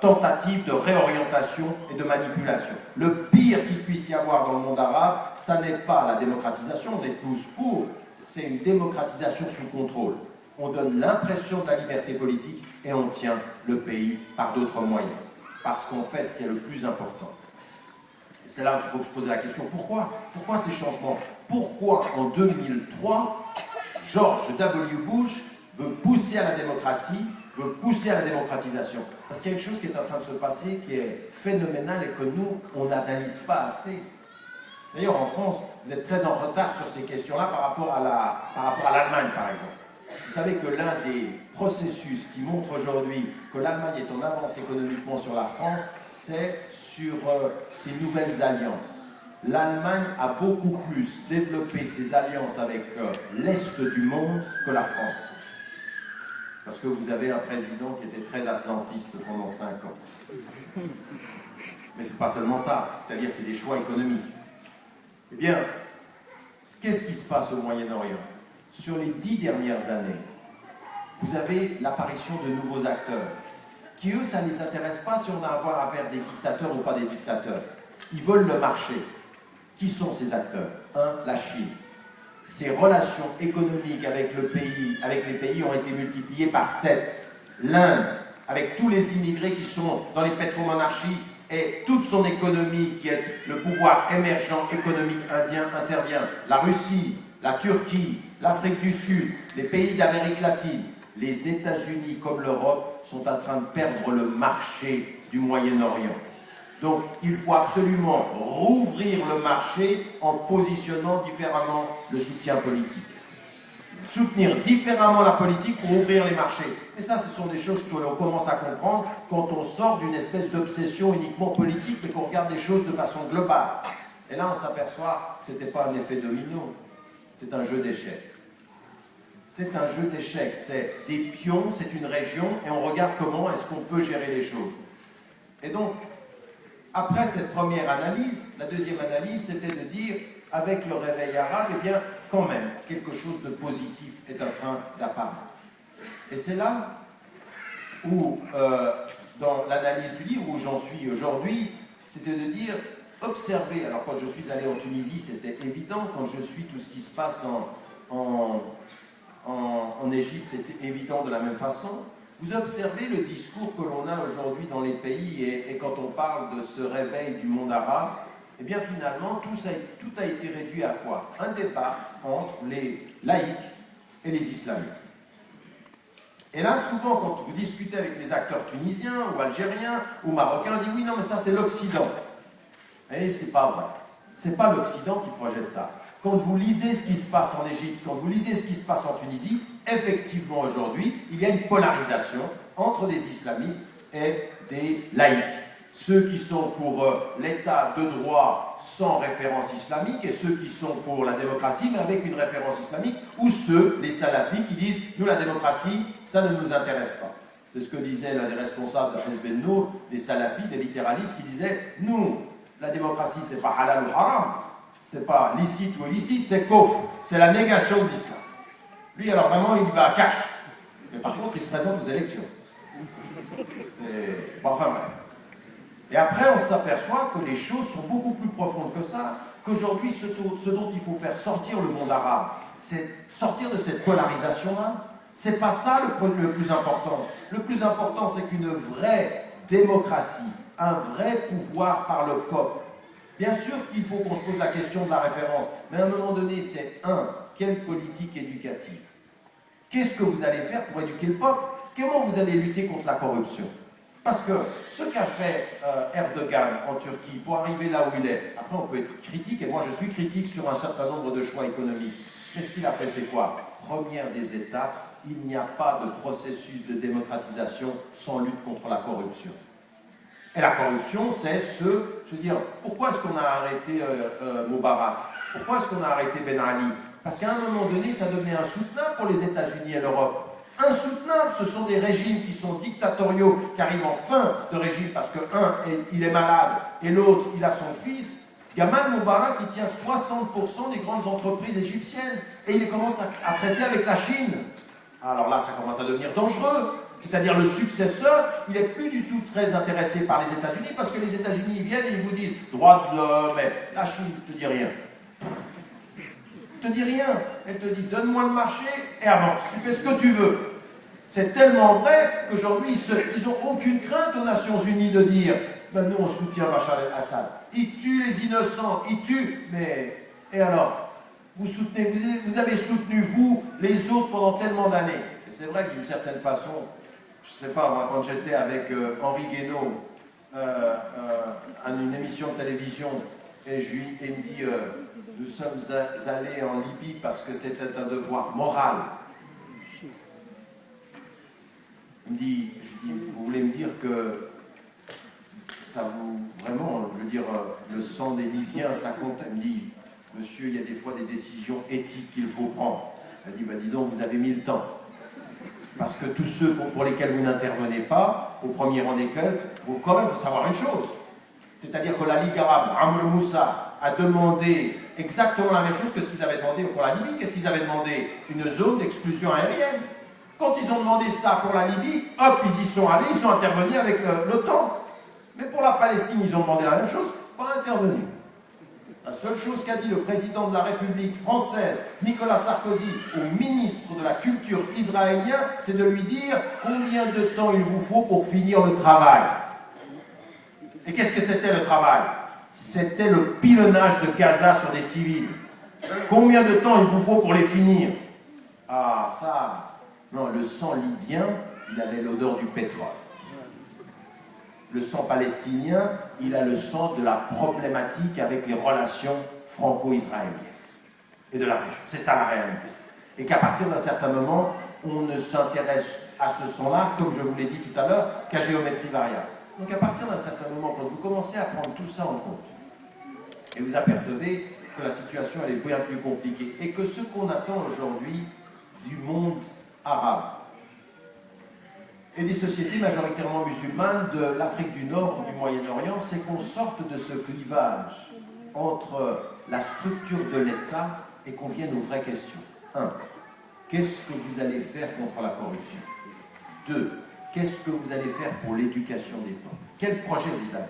tentative de réorientation et de manipulation. Le pire qu'il puisse y avoir dans le monde arabe, ça n'est pas la démocratisation, on est tous pour, c'est une démocratisation sous contrôle. On donne l'impression de la liberté politique et on tient le pays par d'autres moyens. Parce qu'en fait, ce qui est le plus important, c'est là qu'il faut se poser la question, pourquoi ces changements? Pourquoi en 2003, George W. Bush veut pousser à la démocratie, veut pousser à la démocratisation? Parce qu'il y a une chose qui est en train de se passer qui est phénoménale et que nous, on n'analyse pas assez. D'ailleurs, en France, vous êtes très en retard sur ces questions-là par rapport à l'Allemagne, par exemple. Vous savez que l'un des processus qui montre aujourd'hui que l'Allemagne est en avance économiquement sur la France, c'est sur ses nouvelles alliances. L'Allemagne a beaucoup plus développé ses alliances avec l'Est du monde que la France. Parce que vous avez un président qui était très atlantiste pendant 5 ans. Mais c'est pas seulement ça, c'est-à-dire c'est des choix économiques. Eh bien, qu'est-ce qui se passe au Moyen-Orient? Sur les 10 dernières années, vous avez l'apparition de nouveaux acteurs, qui eux, ça ne les intéresse pas si on a à voir affaire des dictateurs ou pas des dictateurs. Ils veulent le marché. Qui sont ces acteurs? La Chine. Ses relations économiques avec les pays ont été multipliées par 7. L'Inde, avec tous les immigrés qui sont dans les pétromonarchies, et toute son économie, qui est le pouvoir émergent économique indien, intervient. La Russie, la Turquie, l'Afrique du Sud, les pays d'Amérique latine, les États-Unis comme l'Europe sont en train de perdre le marché du Moyen-Orient. Donc il faut absolument rouvrir le marché en positionnant différemment le soutien politique. Soutenir différemment la politique pour ouvrir les marchés. Et ça, ce sont des choses que l'on commence à comprendre quand on sort d'une espèce d'obsession uniquement politique, mais qu'on regarde les choses de façon globale. Et là, on s'aperçoit que ce n'était pas un effet domino, c'est un jeu d'échecs. C'est un jeu d'échecs, c'est des pions, c'est une région, et on regarde comment est-ce qu'on peut gérer les choses. Et donc, après cette première analyse, la deuxième analyse, c'était de dire, avec le réveil arabe, eh bien, quand même, quelque chose de positif est en train d'apparaître. Et c'est là où, dans l'analyse du livre, où j'en suis aujourd'hui, c'était de dire, observez. Alors quand je suis allé en Tunisie, c'était évident. Quand je suis tout ce qui se passe en Égypte, c'était évident de la même façon. Vous observez le discours que l'on a aujourd'hui dans les pays, et quand on parle de ce réveil du monde arabe, eh bien finalement, tout a été réduit à quoi? Un débat entre les laïcs et les islamistes. Et là, souvent, quand vous discutez avec les acteurs tunisiens, ou algériens, ou marocains, on dit oui, non, mais ça c'est l'Occident. Et c'est pas vrai. C'est pas l'Occident qui projette ça. Quand vous lisez ce qui se passe en Égypte, quand vous lisez ce qui se passe en Tunisie, effectivement aujourd'hui, il y a une polarisation entre des islamistes et des laïcs. Ceux qui sont pour l'état de droit sans référence islamique et ceux qui sont pour la démocratie mais avec une référence islamique, ou ceux, les salafis, qui disent « nous la démocratie, ça ne nous intéresse pas ». C'est ce que disait l'un des responsables de Hizb el-Nour, des salafis, des littéralistes, qui disaient « nous, la démocratie, c'est pas halal ou haram, c'est pas licite ou illicite, c'est kufr, c'est la négation de l'islam ». Lui, alors vraiment, il va à cash. Mais par contre, il se présente aux élections. Bon, enfin bref. Et après, on s'aperçoit que les choses sont beaucoup plus profondes que ça, qu'aujourd'hui, ce dont il faut faire sortir le monde arabe, c'est sortir de cette polarisation-là. C'est pas ça le plus important. Le plus important, c'est qu'une vraie démocratie, un vrai pouvoir par le peuple. Bien sûr qu'il faut qu'on se pose la question de la référence, mais à un moment donné, c'est quelle politique éducative? Qu'est-ce que vous allez faire pour éduquer le peuple? Comment vous allez lutter contre la corruption? Parce que ce qu'a fait Erdogan en Turquie pour arriver là où il est, après on peut être critique, et moi je suis critique sur un certain nombre de choix économiques, mais ce qu'il a fait c'est quoi? Première des étapes, il n'y a pas de processus de démocratisation sans lutte contre la corruption. Et la corruption, c'est se dire, pourquoi est-ce qu'on a arrêté Moubarak? Pourquoi est-ce qu'on a arrêté Ben Ali? Parce qu'à un moment donné, ça devenait insoutenable pour les États-Unis et l'Europe. Insoutenable, ce sont des régimes qui sont dictatoriaux, qui arrivent en fin de régime parce que il est malade et l'autre, il a son fils. Gamal Moubarak, il tient 60% des grandes entreprises égyptiennes et il commence à traiter avec la Chine. Alors là, ça commence à devenir dangereux. C'est-à-dire le successeur, il n'est plus du tout très intéressé par les États-Unis parce que les États-Unis viennent et ils vous disent droit de l'homme, la Chine ne te dit rien. Elle te dit rien, elle te dit donne-moi le marché et avance, tu fais ce que tu veux. C'est tellement vrai qu'aujourd'hui ils n'ont aucune crainte aux Nations Unies de dire ben nous on soutient Bachar el-Assad. Il tue les innocents, il tue, mais et alors? Vous soutenez, vous avez soutenu vous, les autres pendant tellement d'années. Et c'est vrai que d'une certaine façon, je ne sais pas, moi quand j'étais avec Henri Guénaud à une émission de télévision, et il me dit nous sommes allés en Libye parce que c'était un devoir moral. Je dis, vous voulez me dire que ça vous, vraiment, je veux dire, le sang des Libyens, ça compte? Elle me dit, monsieur, il y a des fois des décisions éthiques qu'il faut prendre. Elle dit, bah dis donc, vous avez mis le temps. Parce que tous ceux pour lesquels vous n'intervenez pas, au premier rang desquels, il faut quand même savoir une chose. C'est-à-dire que la Ligue arabe, Amr Moussa, a demandé exactement la même chose que ce qu'ils avaient demandé pour la Libye. Qu'est-ce qu'ils avaient demandé? Une zone d'exclusion aérienne. Quand ils ont demandé ça pour la Libye, hop, ils y sont allés, ils sont intervenus avec l'OTAN. Mais pour la Palestine, ils ont demandé la même chose, pas intervenu. La seule chose qu'a dit le président de la République française, Nicolas Sarkozy, au ministre de la Culture israélien, c'est de lui dire combien de temps il vous faut pour finir le travail. Et qu'est-ce que c'était le travail? C'était le pilonnage de Gaza sur des civils. Combien de temps il vous faut pour les finir? Ah, ça... Non, le sang libyen, il avait l'odeur du pétrole. Le sang palestinien, il a le sang de la problématique avec les relations franco-israéliennes et de la région. C'est ça la réalité. Et qu'à partir d'un certain moment, on ne s'intéresse à ce sang-là, comme je vous l'ai dit tout à l'heure, qu'à géométrie variable. Donc à partir d'un certain moment, quand vous commencez à prendre tout ça en compte, et vous apercevez que la situation elle est bien plus compliquée, et que ce qu'on attend aujourd'hui du monde arabe et des sociétés majoritairement musulmanes de l'Afrique du Nord ou du Moyen-Orient, c'est qu'on sorte de ce clivage entre la structure de l'État et qu'on vienne aux vraies questions. 1. Qu'est-ce que vous allez faire contre la corruption? 2. Qu'est-ce que vous allez faire pour l'éducation des peuples? Quel projet vous avez?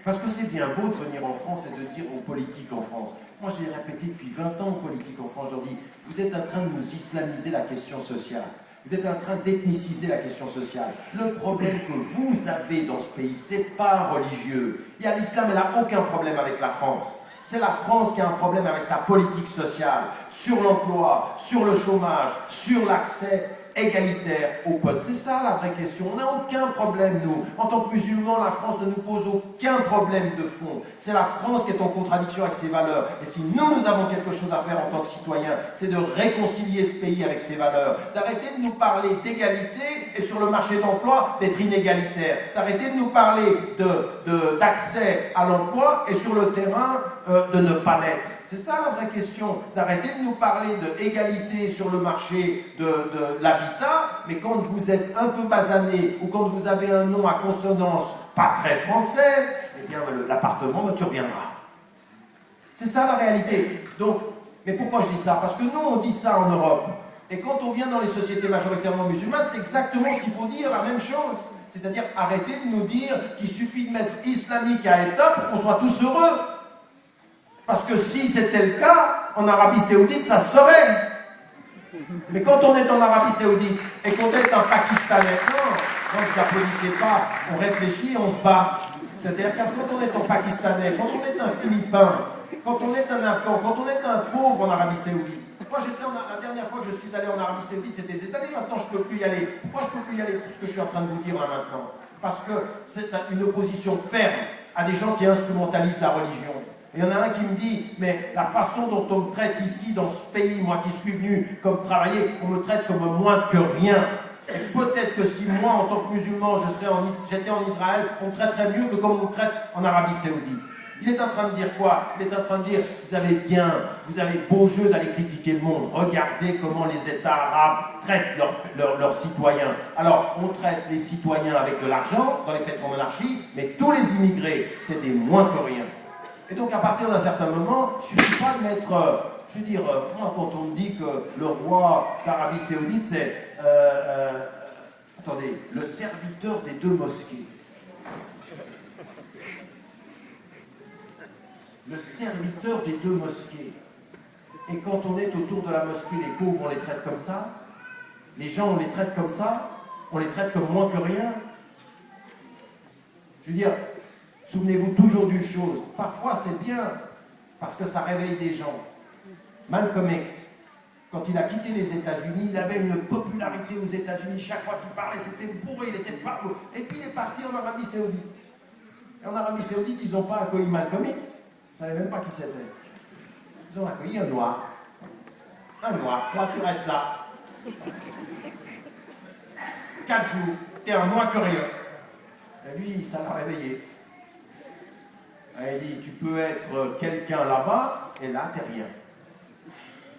Parce que c'est bien beau de venir en France et de dire aux politiques en France. Moi, je l'ai répété depuis 20 ans aux politiques en France, je leur dis, vous êtes en train de nous islamiser la question sociale. Vous êtes en train d'ethniciser la question sociale. Le problème que vous avez dans ce pays, c'est pas religieux. L'islam, elle n'a aucun problème avec la France. C'est la France qui a un problème avec sa politique sociale, sur l'emploi, sur le chômage, sur l'accès égalitaire au poste. C'est ça la vraie question. On n'a aucun problème, nous. En tant que musulmans, la France ne nous pose aucun problème de fond. C'est la France qui est en contradiction avec ses valeurs. Et si nous avons quelque chose à faire en tant que citoyens, c'est de réconcilier ce pays avec ses valeurs, d'arrêter de nous parler d'égalité et sur le marché d'emploi d'être inégalitaire, d'arrêter de nous parler d'accès à l'emploi et sur le terrain de ne pas l'être. C'est ça la vraie question, d'arrêter de nous parler d'égalité sur le marché de l'habitat, mais quand vous êtes un peu basané ou quand vous avez un nom à consonance pas très française, eh bien l'appartement, tu reviendras. C'est ça la réalité. Donc, mais pourquoi je dis ça? Parce que nous, on dit ça en Europe. Et quand on vient dans les sociétés majoritairement musulmanes, c'est exactement ce qu'il faut dire, la même chose. C'est-à-dire arrêter de nous dire qu'il suffit de mettre islamique à État pour qu'on soit tous heureux. Parce que si c'était le cas, en Arabie Saoudite, ça se saurait. Mais quand on est en Arabie Saoudite et qu'on est un Pakistanais, non, vous n'applaudissez pas, on réfléchit et on se bat. C'est-à-dire que quand on est un Pakistanais, quand on est un Philippin, quand on est un Afghan, quand on est un pauvre en Arabie Saoudite. Moi, la dernière fois que je suis allé en Arabie Saoudite, c'était des années, maintenant je ne peux plus y aller. Pourquoi je ne peux plus y aller? Pour ce que je suis en train de vous dire là maintenant. Parce que c'est une opposition ferme à des gens qui instrumentalisent la religion. Il y en a un qui me dit, mais la façon dont on me traite ici, dans ce pays, moi qui suis venu comme travailler, on me traite comme moins que rien. Et peut-être que si moi, en tant que musulman, j'étais en Israël, on me traiterait mieux que comme on me traite en Arabie Saoudite. Il est en train de dire quoi? Il est en train de dire, vous avez beau jeu d'aller critiquer le monde. Regardez comment les États arabes traitent leurs citoyens. Alors, on traite les citoyens avec de l'argent dans les pétromonarchies, mais tous les immigrés, c'est des moins que rien. Et donc, à partir d'un certain moment, il ne suffit pas de mettre... je veux dire, moi, quand on me dit que le roi d'Arabie Saoudite, c'est... attendez, le serviteur des deux mosquées. Le serviteur des deux mosquées. Et quand on est autour de la mosquée, les pauvres, on les traite comme ça. Les gens, on les traite comme ça. On les traite comme moins que rien. Je veux dire... Souvenez-vous toujours d'une chose, parfois c'est bien, parce que ça réveille des gens. Malcolm X, quand il a quitté les États-Unis, il avait une popularité aux États-Unis, chaque fois qu'il parlait, c'était bourré, il était partout. Et puis il est parti en Arabie Saoudite. Et en Arabie Saoudite, ils n'ont pas accueilli Malcolm X, ils ne savaient même pas qui c'était. Ils ont accueilli un noir. Un noir, toi tu restes là. 4 jours, t'es un moins que rien. Et lui, ça l'a réveillé. Il dit, tu peux être quelqu'un là-bas, et là, t'es rien.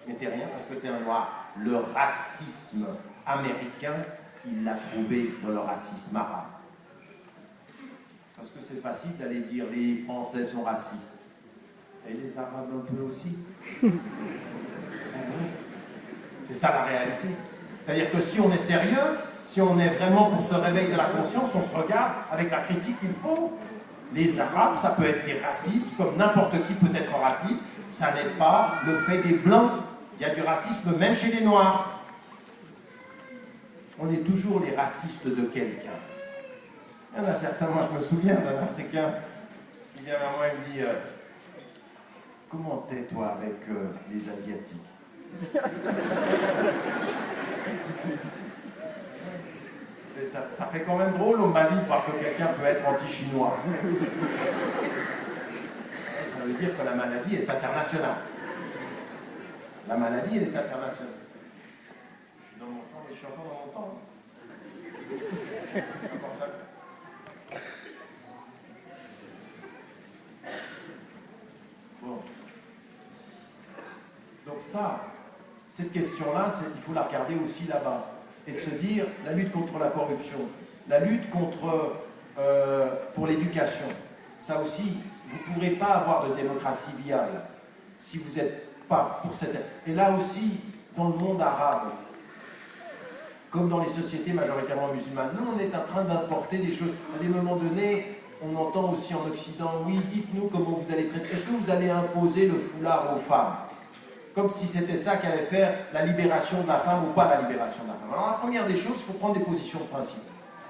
Mais t'es rien parce que t'es un noir. Le racisme américain, il l'a trouvé dans le racisme arabe. Parce que c'est facile d'aller dire, les Français sont racistes. Et les Arabes un peu aussi. Oui. C'est ça la réalité. C'est-à-dire que si on est sérieux, si on est vraiment pour ce réveil de la conscience, on se regarde avec la critique qu'il faut. Les Arabes, ça peut être des racistes, comme n'importe qui peut être raciste. Ça n'est pas le fait des Blancs. Il y a du racisme même chez les Noirs. On est toujours les racistes de quelqu'un. Il y en a certains, moi je me souviens d'un Africain qui vient vers moi et me dit comment t'es toi avec les Asiatiques? Ça fait quand même drôle au Mali de voir que quelqu'un peut être anti-chinois. Ça veut dire que la maladie est internationale. La maladie, elle est internationale. Je suis dans mon temps, mais je suis encore dans mon temps. Encore ça. Bon. Donc ça, cette question-là, il faut la regarder aussi là-bas. Et de se dire, la lutte contre la corruption, la lutte pour l'éducation, ça aussi, vous ne pourrez pas avoir de démocratie viable si vous êtes pas pour cette... Et là aussi, dans le monde arabe, comme dans les sociétés majoritairement musulmanes, nous, on est en train d'importer des choses. À des moments donnés, on entend aussi en Occident, oui, dites-nous comment vous allez traiter. Est-ce que vous allez imposer le foulard aux femmes? Comme si c'était ça qui allait faire la libération de la femme ou pas la libération de la femme. Alors la première des choses, il faut prendre des positions de principe.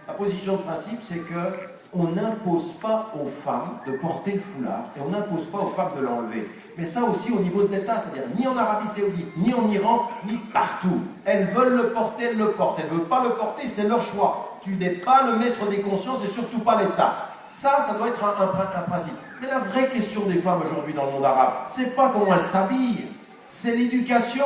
La position de principe, c'est qu'on n'impose pas aux femmes de porter le foulard et on n'impose pas aux femmes de l'enlever. Mais ça aussi au niveau de l'État, c'est-à-dire ni en Arabie Saoudite, ni en Iran, ni partout. Elles veulent le porter, elles le portent. Elles ne veulent pas le porter, c'est leur choix. Tu n'es pas le maître des consciences et surtout pas l'État. Ça doit être un principe. Mais la vraie question des femmes aujourd'hui dans le monde arabe, c'est pas comment elles s'habillent, c'est l'éducation,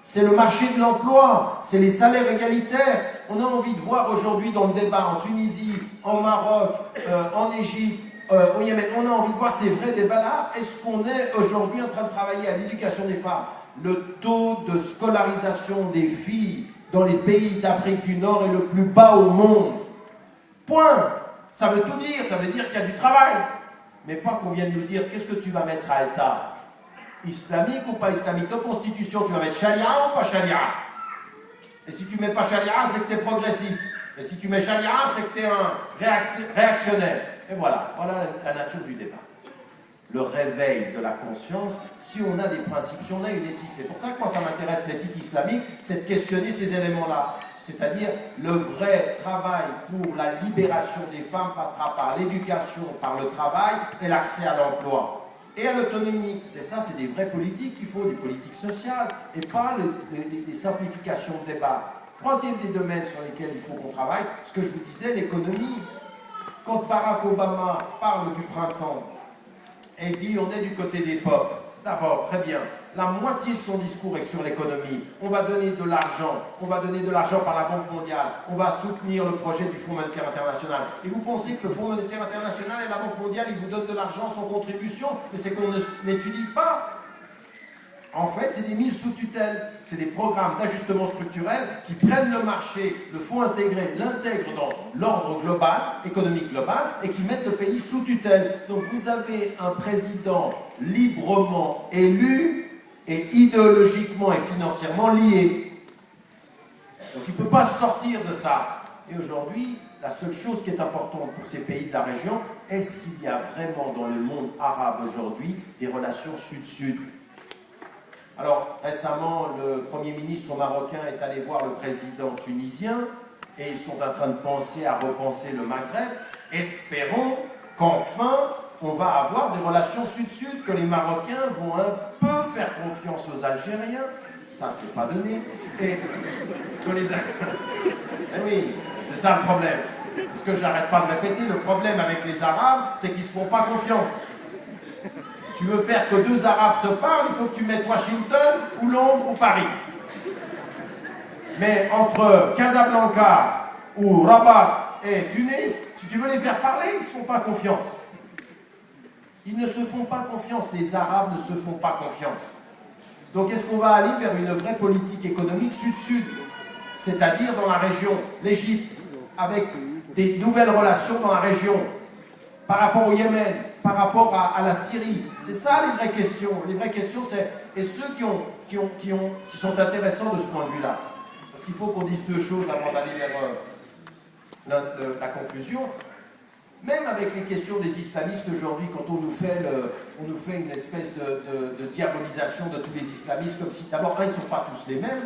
c'est le marché de l'emploi, c'est les salaires égalitaires. On a envie de voir aujourd'hui dans le débat en Tunisie, en Maroc, en Égypte, au Yémen, on a envie de voir ces vrais débats-là. Est-ce qu'on est aujourd'hui en train de travailler à l'éducation des femmes? Le taux de scolarisation des filles dans les pays d'Afrique du Nord est le plus bas au monde. Point. Ça veut tout dire, ça veut dire qu'il y a du travail. Mais pas qu'on vienne nous dire, qu'est-ce que tu vas mettre à État? Islamique ou pas islamique? Dans la Constitution, tu vas mettre charia ou pas charia? Et si tu ne mets pas charia, c'est que tu es progressiste. Et si tu mets charia, c'est que tu es un réactionnaire. Et voilà la nature du débat. Le réveil de la conscience, si on a des principes, si on a une éthique. C'est pour ça que moi, ça m'intéresse l'éthique islamique, c'est de questionner ces éléments-là. C'est-à-dire, le vrai travail pour la libération des femmes passera par l'éducation, par le travail et l'accès à l'emploi. Et à l'autonomie. Et ça, c'est des vraies politiques qu'il faut, des politiques sociales, et pas les simplifications de débat. Troisième des domaines sur lesquels il faut qu'on travaille, ce que je vous disais, l'économie. Quand Barack Obama parle du printemps, et dit on est du côté des peuples, d'abord, très bien, la moitié de son discours est sur l'économie. On va donner de l'argent par la Banque mondiale, on va soutenir le projet du Fonds monétaire international. Et vous pensez que le Fonds monétaire international et la Banque mondiale, ils vous donnent de l'argent sans contribution, mais c'est qu'on ne l'étudie pas. En fait, c'est des mises sous tutelle, c'est des programmes d'ajustement structurel qui prennent le marché, le fonds intégré, l'intègrent dans l'ordre global, économique global, et qui mettent le pays sous tutelle. Donc vous avez un président librement élu et idéologiquement et financièrement lié. Donc il ne peut pas sortir de ça. Et aujourd'hui, la seule chose qui est importante pour ces pays de la région, est-ce qu'il y a vraiment dans le monde arabe aujourd'hui des relations sud-sud? Alors, récemment, le Premier ministre marocain est allé voir le président tunisien et ils sont en train de penser à repenser le Maghreb. Espérons qu'enfin, on va avoir des relations sud-sud, que les Marocains vont un peu faire confiance aux Algériens. Ça, c'est pas donné. Et que les... Eh oui, c'est ça le problème. C'est ce que j'arrête pas de répéter. Le problème avec les Arabes, c'est qu'ils ne se font pas confiance. Tu veux faire que deux Arabes se parlent, il faut que tu mettes Washington ou Londres ou Paris. Mais entre Casablanca ou Rabat et Tunis, si tu veux les faire parler, ils ne se font pas confiance. Ils ne se font pas confiance, les Arabes ne se font pas confiance. Donc est-ce qu'on va aller vers une vraie politique économique sud-sud? C'est-à-dire dans la région, l'Égypte, avec des nouvelles relations dans la région, par rapport au Yémen, par rapport à la Syrie. C'est ça les vraies questions. Les vraies questions, c'est... Et ceux qui sont intéressants de ce point de vue-là. Parce qu'il faut qu'on dise deux choses avant d'aller vers la conclusion. Même avec les questions des islamistes aujourd'hui, quand on nous fait une espèce de diabolisation de tous les islamistes, comme si d'abord, ils ne sont pas tous les mêmes,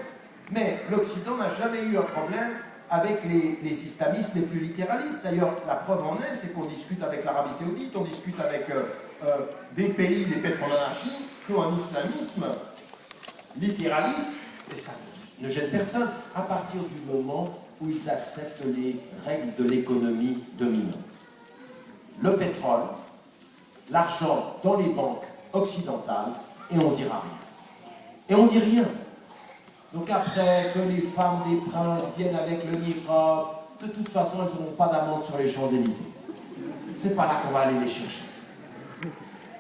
mais l'Occident n'a jamais eu un problème avec les islamistes les plus littéralistes. D'ailleurs, la preuve en est, c'est qu'on discute avec l'Arabie Saoudite, on discute avec des pays, les pétromonarchies, qui ont un islamisme littéraliste, et ça ne gêne personne, à partir du moment où ils acceptent les règles de l'économie dominante. Le pétrole, l'argent dans les banques occidentales, et on ne dira rien. Et on ne dit rien. Donc après, que les femmes des princes viennent avec le niqab, de toute façon, elles n'auront pas d'amende sur les Champs-Élysées. C'est pas là qu'on va aller les chercher.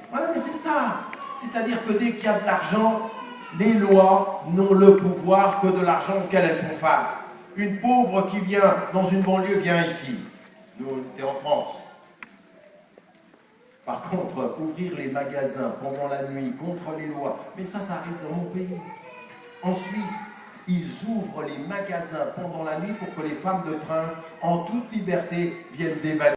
Voilà, mais c'est ça. C'est-à-dire que dès qu'il y a de l'argent, les lois n'ont le pouvoir que de l'argent auquel elles font face. Une pauvre qui vient dans une banlieue vient ici. Nous, on est en France. Par contre, ouvrir les magasins pendant la nuit contre les lois, mais ça arrive dans mon pays. En Suisse, ils ouvrent les magasins pendant la nuit pour que les femmes de prince, en toute liberté, viennent dévaluer.